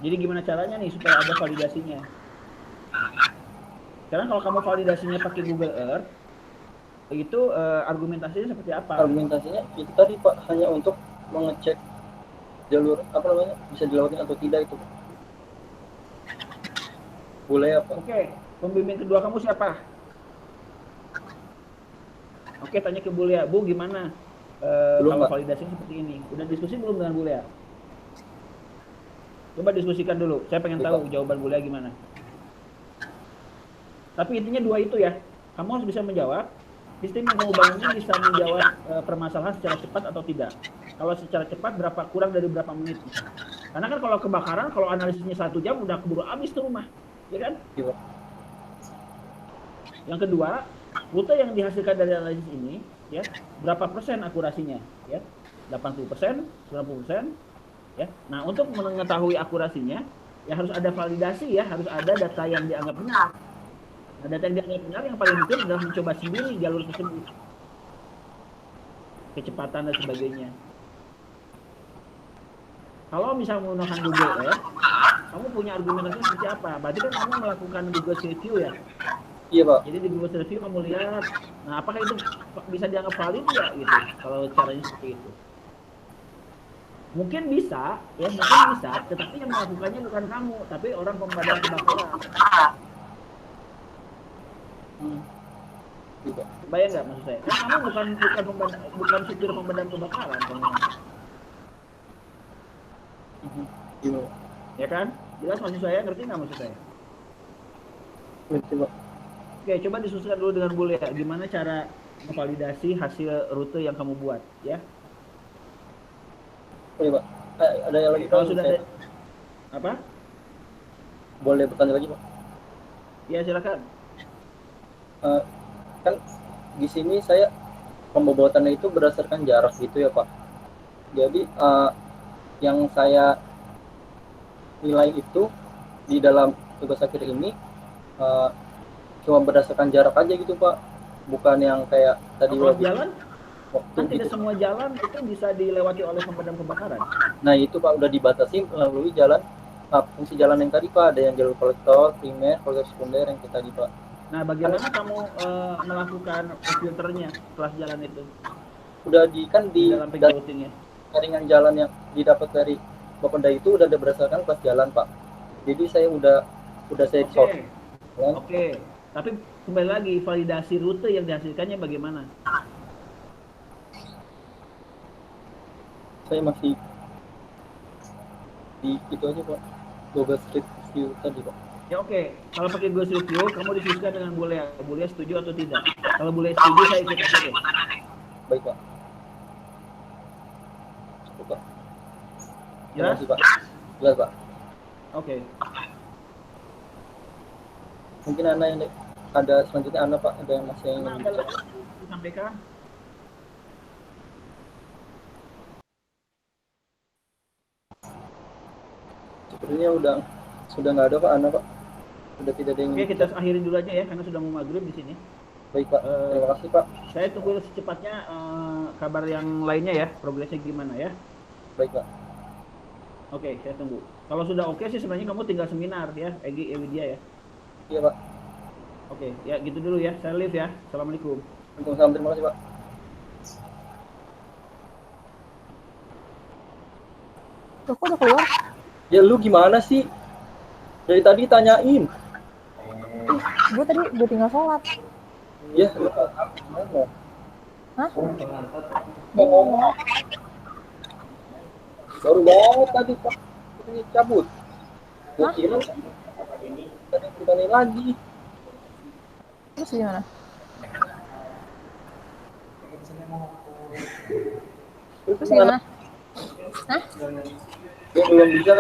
Speaker 1: Jadi gimana caranya nih supaya ada validasinya? Sekarang kalau kamu validasinya pakai Google Earth, itu argumentasinya seperti apa?
Speaker 5: Argumentasinya itu tadi Pak, hanya untuk mengecek jalur apa namanya bisa dilewatin atau tidak itu Pak. Boleh apa?
Speaker 1: Oke, pembimbing kedua kamu siapa? Oke, tanya ke Bu Lea. Bu, gimana kalau validasinya seperti ini? Udah diskusi belum dengan Bu Lea? Coba diskusikan dulu. Saya pengen tahu jawaban Bu Lea gimana. Tapi intinya dua itu ya. Kamu harus bisa menjawab. Sistem yang kamu bangun ini bisa menjawab permasalahan secara cepat atau tidak. Kalau secara cepat kurang dari berapa menit? Karena kan kalau kebakaran, kalau analisisnya 1 jam udah keburu habis tuh rumah, ya kan?
Speaker 5: Iya.
Speaker 1: Yang kedua, rute yang dihasilkan dari analisis ini, ya, berapa persen akurasinya, ya? 80%, 90%, ya. Nah, untuk mengetahui akurasinya, ya harus ada validasi, ya, harus ada data yang dianggap benar. Nah, data yang dianggap benar yang paling mungkin adalah mencoba sendiri jalur tersebut, kecepatan dan sebagainya. Kalau misalnya menggunakan Google Earth, kamu punya argumentasi seperti apa? Berarti kan kamu melakukan Google Street View, ya?
Speaker 5: Iya, Pak.
Speaker 1: Jadi di Google Street View kamu lihat, nah apakah itu bisa dianggap valid nggak gitu? Kalau caranya seperti itu, mungkin bisa, ya mungkin bisa. Tetapi yang melakukannya bukan kamu, tapi orang pemadam kebakaran.
Speaker 5: Iya.
Speaker 1: Bayang nggak maksud saya? Kan kamu bukan supir pemadam kebakaran, kamu.
Speaker 5: Iya.
Speaker 1: Ya kan? Jelas maksud saya, ngerti nggak maksud saya?
Speaker 5: Ngerti, Pak.
Speaker 1: Oke, coba disusulkan dulu dengan Bule ya. Gimana cara memvalidasi hasil rute yang kamu buat, ya?
Speaker 5: Oh, iya, Pak. Ada yang lagi,
Speaker 1: Kalau
Speaker 5: Pak?
Speaker 1: sudah ada, apa?
Speaker 5: Boleh bertanya lagi, Pak?
Speaker 1: Ya silakan.
Speaker 5: Kan di sini saya pembobotannya itu berdasarkan jarak gitu ya, Pak. Jadi yang saya nilai itu di dalam tugas akhir ini cuma berdasarkan jarak aja gitu, Pak. Bukan yang kayak tadi
Speaker 1: Kalau jalan,
Speaker 5: waktu
Speaker 1: kan tidak
Speaker 5: gitu.
Speaker 1: semua jalan itu bisa dilewati oleh pemadam kebakaran.
Speaker 5: Nah, itu Pak udah dibatasi melalui jalan fungsi jalan yang tadi, Pak. Ada yang jalur kolektor, primer, kolektor sekunder yang tadi, Pak.
Speaker 1: Nah, bagaimana kamu melakukan filternya setelah jalan itu?
Speaker 5: Udah di
Speaker 1: Dalam routingnya.
Speaker 5: jaringan jalan yang didapat dari Bapenda itu udah ada berdasarkan kelas jalan, Pak. Jadi saya udah saya sort.
Speaker 1: Oke. Tapi kembali lagi, validasi rute yang dihasilkannya bagaimana?
Speaker 5: Saya masih di itu aja, Pak. Google Street View tadi, Pak.
Speaker 1: Ya oke. Kalau pakai Google Street View, kamu diskusikan dengan Bule. Bule setuju atau tidak? Kalau Bule setuju, saya ikut aja deh.
Speaker 5: Baik, Pak. Cukup, Pak.
Speaker 1: Jelas?
Speaker 5: Terima kasih, Pak. Jelas, Pak.
Speaker 1: Oke.
Speaker 5: Mungkin Ana yang ada selanjutnya, Ana, Pak, ada yang masih ingin
Speaker 1: Ada
Speaker 5: bicara.
Speaker 1: lagi yang disampaikan?
Speaker 5: Sepertinya sudah nggak ada, Pak, Ana, Pak. Sudah tidak ada yang
Speaker 1: Oke, kita akhiri dulu aja ya, karena sudah mau maghrib di sini.
Speaker 5: Baik, Pak. Terima kasih, Pak.
Speaker 1: Saya tunggu secepatnya kabar yang lainnya ya, progresnya gimana ya.
Speaker 5: Baik, Pak.
Speaker 1: Oke, saya tunggu. Kalau sudah oke sih sebenarnya kamu tinggal seminar ya, Egy, Widya ya.
Speaker 5: Iya, Pak.
Speaker 1: Oke, ya gitu dulu ya. Saya live ya. Assalamualaikum.
Speaker 5: Waalaikumsalam. Terima kasih, Pak.
Speaker 2: Kok udah keluar?
Speaker 5: Ya lu gimana sih? Dari tadi tanyain.
Speaker 2: Gue tinggal sholat.
Speaker 5: Ya, lu gimana?
Speaker 2: Hah?
Speaker 5: Ngomong. Baru banget tadi, Pak. Ini cabut. Gue
Speaker 2: Hah?
Speaker 5: kira tadi ditanya lagi.
Speaker 2: Terus gimana? Terus gimana? Hah?
Speaker 5: Dia belum bisa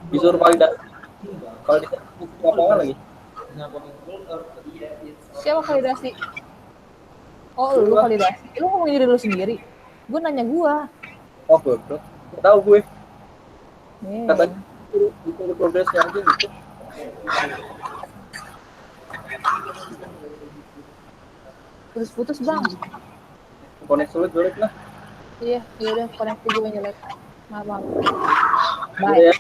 Speaker 5: disuruh validasi. Lapangan lagi.
Speaker 2: Siapa validasi? Oh, lu validasi. Lu ngomong diri lu sendiri. Gue nanya gua.
Speaker 5: Oh, bro. Nggak tahu gue.
Speaker 2: Nih.
Speaker 5: Katanya ditunggu progresnya aja gitu.
Speaker 2: Putus-putus, Bang.
Speaker 5: Koneksi lu jelek lah.
Speaker 2: Iya, ya udah koneksi gue jelek. Maaf.
Speaker 5: Udah
Speaker 2: Bye.
Speaker 5: ya.